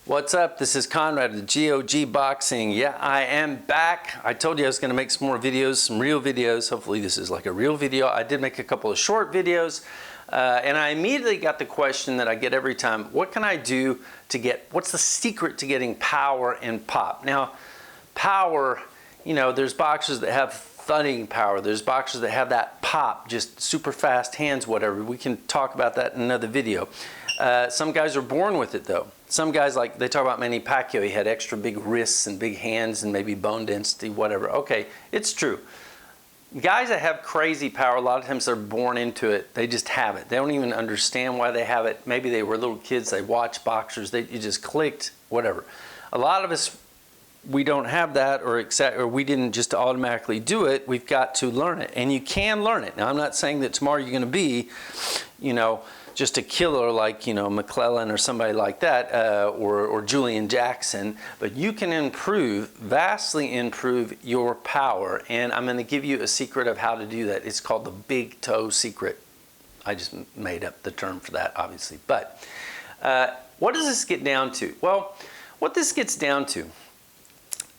What's up? This is Conrad of GOG Boxing. Yeah, I am back. I told you I was going to make some more videos, some real videos. Hopefully this is like a real video. I did make a couple of short videos and I immediately got the question that I get every time. What can I do to what's the secret to getting power and pop? Now, power, you know, there's boxers that have thudding power. There's boxers that have that pop, just super fast hands, whatever. We can talk about that in another video. Some guys are born with it though. Some guys, like they talk about Manny Pacquiao, he had extra big wrists and big hands and maybe bone density, whatever. Okay, it's true. Guys that have crazy power, a lot of times they're born into it. They just have it. They don't even understand why they have it. Maybe they were little kids, they watched boxers, it just clicked, whatever. A lot of us, we don't have that, or we didn't just automatically do it. We've got to learn it, and you can learn it. Now, I'm not saying that tomorrow you're going to be, you know, just a killer like, you know, McClellan or somebody like that, or Julian Jackson, but you can improve, vastly improve your power, and I'm going to give you a secret of how to do that. It's called the big toe secret. I just made up the term for that, obviously, but what does this get down to? Well, what this gets down to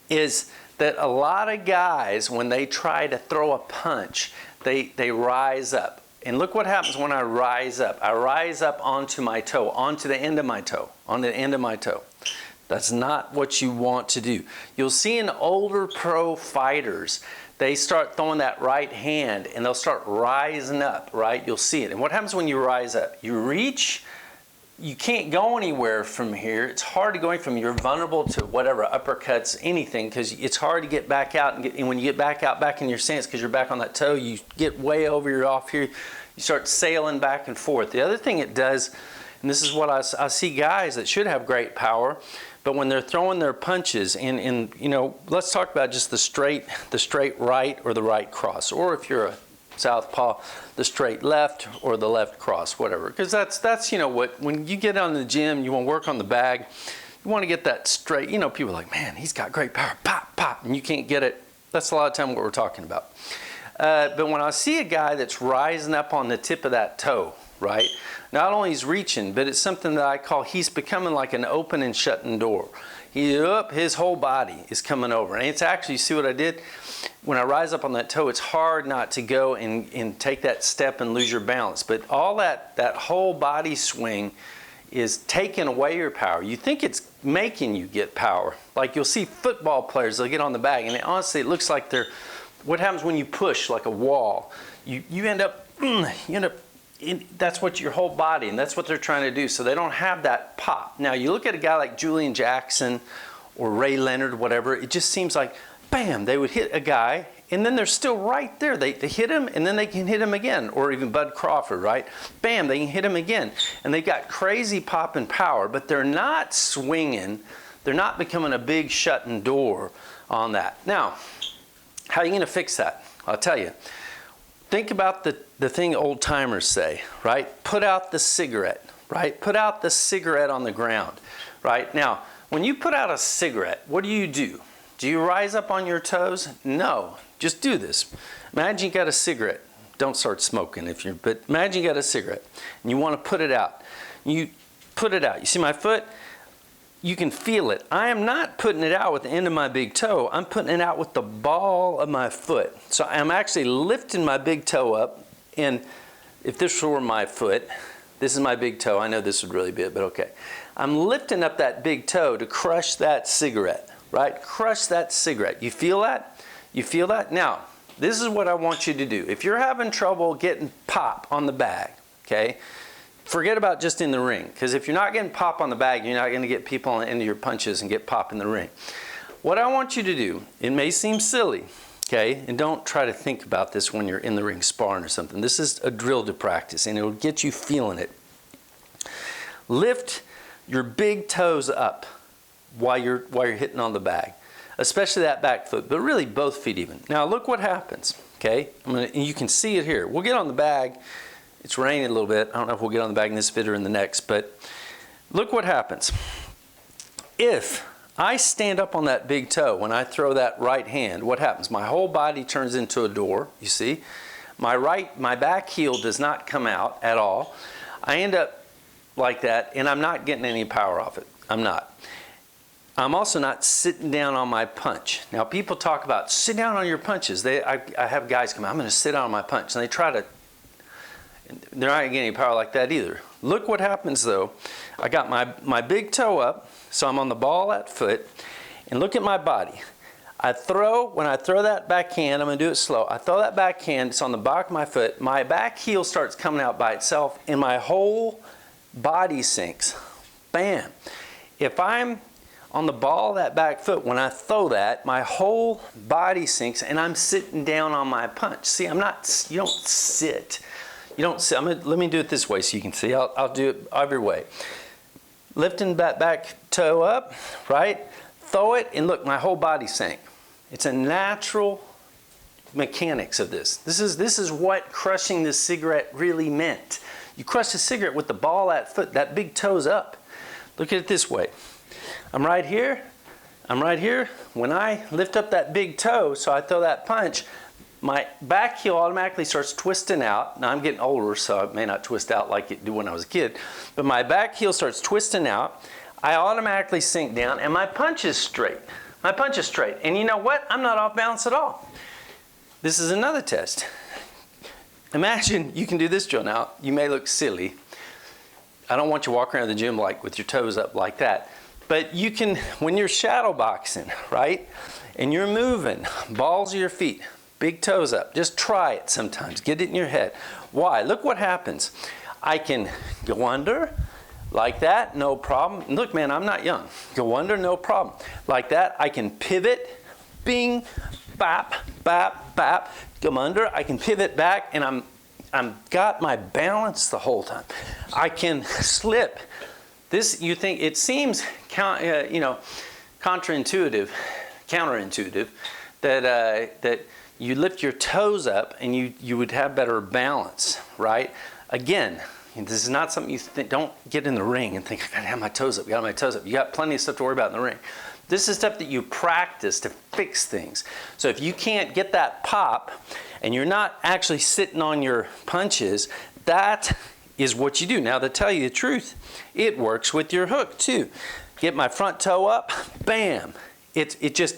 is that a lot of guys, when they try to throw a punch, they rise up. And look what happens when I rise up. I rise up onto my toe, onto the end of my toe, on the end of my toe. That's not what you want to do. You'll see in older pro fighters, they start throwing that right hand and they'll start rising up, right? You'll see it. And what happens when you rise up? You reach, you can't go anywhere from here. It's hard to go from, you're vulnerable to whatever, uppercuts, anything, because it's hard to get back out. And when you get back out, back in your stance, because you're back on that toe, you get way over, you're off here, you start sailing back and forth. The other thing it does, and this is what I see guys that should have great power, but when they're throwing their punches, and you know, let's talk about just the straight right or the right cross, or if you're a southpaw, the straight left or the left cross, whatever. Because that's you know what, when you get on the gym, you want to work on the bag, you want to get that straight. You know, people are like, man, he's got great power, pop, pop, and you can't get it. That's a lot of time what we're talking about. But when I see a guy that's rising up on the tip of that toe, right, not only he's reaching, but it's something that I call, he's becoming like an open and shutting door. His whole body is coming over. And it's actually, you see what I did? When I rise up on that toe, it's hard not to go and take that step and lose your balance. But all that whole body swing is taking away your power. You think it's making you get power. Like you'll see football players, they'll get on the bag, and honestly, it looks like they're, what happens when you push like a wall? You end up, that's what your whole body, and that's what they're trying to do. So they don't have that pop. Now you look at a guy like Julian Jackson or Ray Leonard, whatever, it just seems like, bam, they would hit a guy, and then they're still right there. They hit him, and then they can hit him again. Or even Bud Crawford, right? Bam, they can hit him again. And they've got crazy pop and power, but they're not swinging. They're not becoming a big shutting door on that. Now, how are you going to fix that? I'll tell you. Think about the thing old timers say, right? Put out the cigarette, right? Put out the cigarette on the ground, right? Now, when you put out a cigarette, what do? Do you rise up on your toes? No, just do this. Imagine you got a cigarette. Don't start smoking but imagine you got a cigarette and you want to put it out. You put it out. You see my foot? You can feel it. I am not putting it out with the end of my big toe. I'm putting it out with the ball of my foot. So I'm actually lifting my big toe up, and if this were my foot, this is my big toe. I know this would really be it, but okay. I'm lifting up that big toe to crush that cigarette, right? Crush that cigarette. You feel that? You feel that? Now, this is what I want you to do. If you're having trouble getting pop on the bag, okay, forget about just in the ring, because if you're not getting pop on the bag, you're not going to get people into your punches and get pop in the ring. What I want you to do, it may seem silly, okay, and don't try to think about this when you're in the ring sparring or something. This is a drill to practice, and it'll get you feeling it. Lift your big toes up while you're hitting on the bag, especially that back foot, but really both feet even. Now look what happens, okay? And you can see it here. We'll get on the bag. It's raining a little bit. I don't know if we'll get on the bag in this video or in the next, but look what happens. If I stand up on that big toe when I throw that right hand, what happens? My whole body turns into a door, you see? My back heel does not come out at all. I end up like that, and I'm not getting any power off it. I'm not. I'm also not sitting down on my punch. Now people talk about sit down on your punches. I have guys come, I'm gonna sit down on my punch, and they try to, they're not getting any power like that either. Look what happens though. I got my big toe up, so I'm on the ball at foot, and look at my body. When I throw that backhand, I'm gonna do it slow. I throw that backhand, it's on the back of my foot, my back heel starts coming out by itself, and my whole body sinks. Bam. If I'm on the ball of that back foot, when I throw that, my whole body sinks, and I'm sitting down on my punch. See, I'm not, you don't sit. You don't sit. Let me do it this way so you can see. I'll do it every way. Lifting that back toe up, right? Throw it, and look, my whole body sank. It's a natural mechanics of this. This is what crushing the cigarette really meant. You crush the cigarette with the ball at foot, that big toe's up. Look at it this way. I'm right here. When I lift up that big toe, so I throw that punch, my back heel automatically starts twisting out. Now I'm getting older, so it may not twist out like it did when I was a kid, but my back heel starts twisting out. I automatically sink down, and my punch is straight. My punch is straight. And you know what? I'm not off balance at all. This is another test. Imagine you can do this drill now. You may look silly. I don't want you walking around the gym like with your toes up like that. But you can, when you're shadow boxing, right? And you're moving, balls of your feet, big toes up. Just try it sometimes. Get it in your head. Why? Look what happens. I can go under, like that, no problem. Look, man, I'm not young. Go under, no problem. Like that, I can pivot, bing, bap, bap, bap. Come under, I can pivot back, and I'm got my balance the whole time. I can slip. This, you think, it seems, counterintuitive that you lift your toes up and you would have better balance, right? Again, this is not something you think, don't get in the ring and think, I gotta have my toes up, you got plenty of stuff to worry about in the ring. This is stuff that you practice to fix things. So if you can't get that pop and you're not actually sitting on your punches, that is what you do. Now, to tell you the truth, it works with your hook too. Get my front toe up, bam. It just,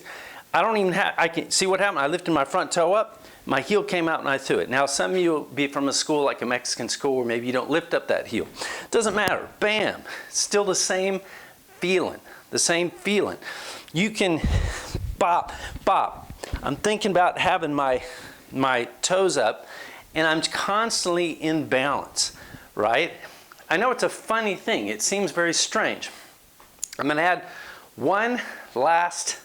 I don't even have, I can see what happened. I lifted my front toe up, my heel came out and I threw it. Now, some of you will be from a school like a Mexican school where maybe you don't lift up that heel. Doesn't matter, bam. Still the same feeling, You can bop, bop. I'm thinking about having my toes up, and I'm constantly in balance, right? I know it's a funny thing. It seems very strange. I'm gonna add one last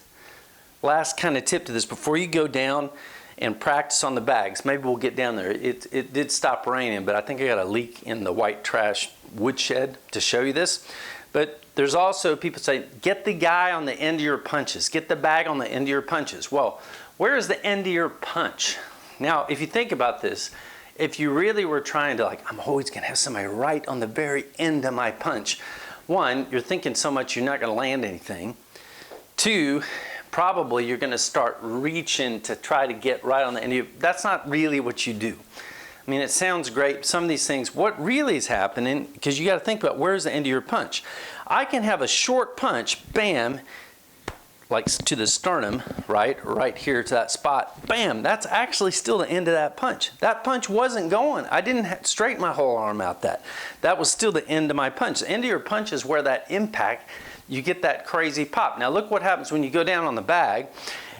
kind of tip to this before you go down and practice on the bags. Maybe we'll get down there. It did stop raining, but I think I got a leak in the white trash woodshed to show you this. But there's also people say, get the guy on the end of your punches. Get the bag on the end of your punches. Well, where is the end of your punch? Now, if you think about this, if you really were trying to like, I'm always gonna have somebody right on the very end of my punch. One, you're thinking so much you're not gonna land anything. Two, probably you're gonna start reaching to try to get right on the end of your, that's not really what you do. I mean, it sounds great. Some of these things, what really is happening, because you got to think about where's the end of your punch. I can have a short punch, bam, like to the sternum, right here to that spot, bam, that's actually still the end of that punch. That punch wasn't going. I didn't straighten my whole arm out that was still the end of my punch. The end of your punch is where that impact, you get that crazy pop. Now look what happens when you go down on the bag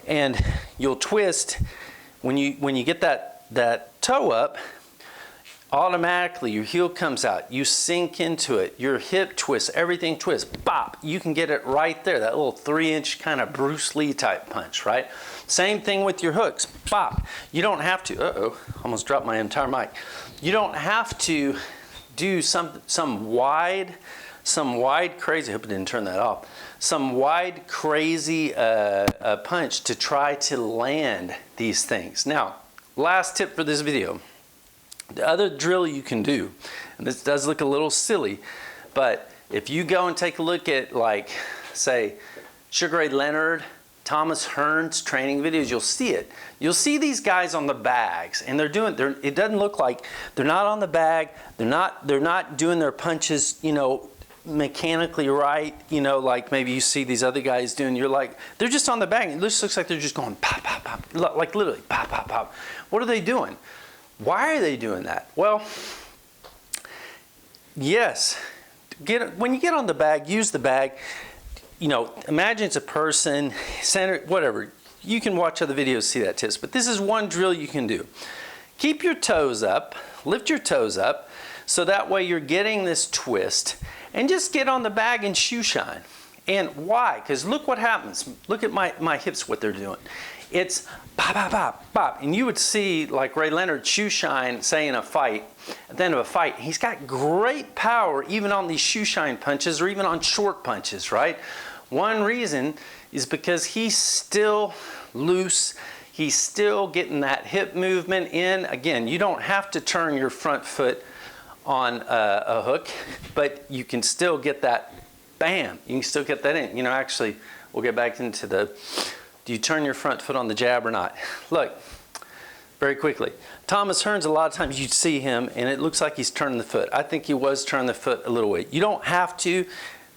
and you'll twist. When you get that toe up, automatically your heel comes out, you sink into it, your hip twists, everything twists, bop, you can get it right there, that little 3-inch kind of Bruce Lee type punch, right? Same thing with your hooks, bop. You don't have to, almost dropped my entire mic. You don't have to do some wide crazy, I hope I didn't turn that off, some wide crazy punch to try to land these things. Now, last tip for this video. The other drill you can do, and this does look a little silly, but if you go and take a look at, like, say, Sugar Ray Leonard, Thomas Hearn's training videos, you'll see it. You'll see these guys on the bags, and it doesn't look like, they're not on the bag, they're not doing their punches, you know, mechanically right, you know, like maybe you see these other guys doing, you're like, they're just on the bag. It just looks like they're just going pop, pop, pop, like literally pop, pop, pop. What are they doing? Why are they doing that? Well, yes, when you get on the bag, use the bag. You know, imagine it's a person, center, whatever. You can watch other videos, see that tips, but this is one drill you can do. Keep your toes up, lift your toes up, so that way you're getting this twist, and just get on the bag and shoe shine. And why? Because look what happens. Look at my hips, what they're doing. It's pop, pop, pop, pop. And you would see like Ray Leonard shoe shine, say in a fight, at the end of a fight, he's got great power even on these shoe shine punches or even on short punches, right? One reason is because he's still loose. He's still getting that hip movement in. Again, you don't have to turn your front foot on a hook, but you can still get that bam. You can still get that in. You know, actually, we'll get back into the, do you turn your front foot on the jab or not? Look, very quickly. Thomas Hearns, a lot of times you'd see him and it looks like he's turning the foot. I think he was turning the foot a little way. You don't have to.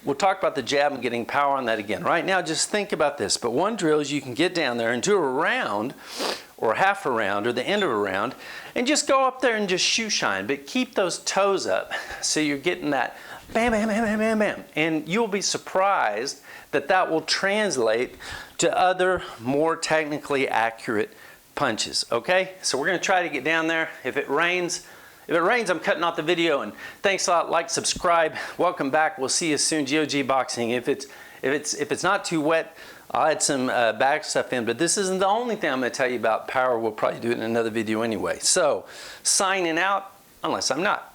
We'll talk about the jab and getting power on that again. Right now, just think about this. But one drill is you can get down there and do a round or half a round or the end of a round and just go up there and just shoe shine. But keep those toes up so you're getting that bam, bam, bam, bam, bam, bam. And you'll be surprised that that will translate to other more technically accurate punches, okay? So we're gonna try to get down there. If it rains, I'm cutting off the video, and thanks a lot. Like, subscribe. Welcome back. We'll see you soon. GOG Boxing. If it's not too wet, I'll add some back stuff in, but this isn't the only thing I'm gonna tell you about power. We'll probably do it in another video anyway. So, signing out, unless I'm not.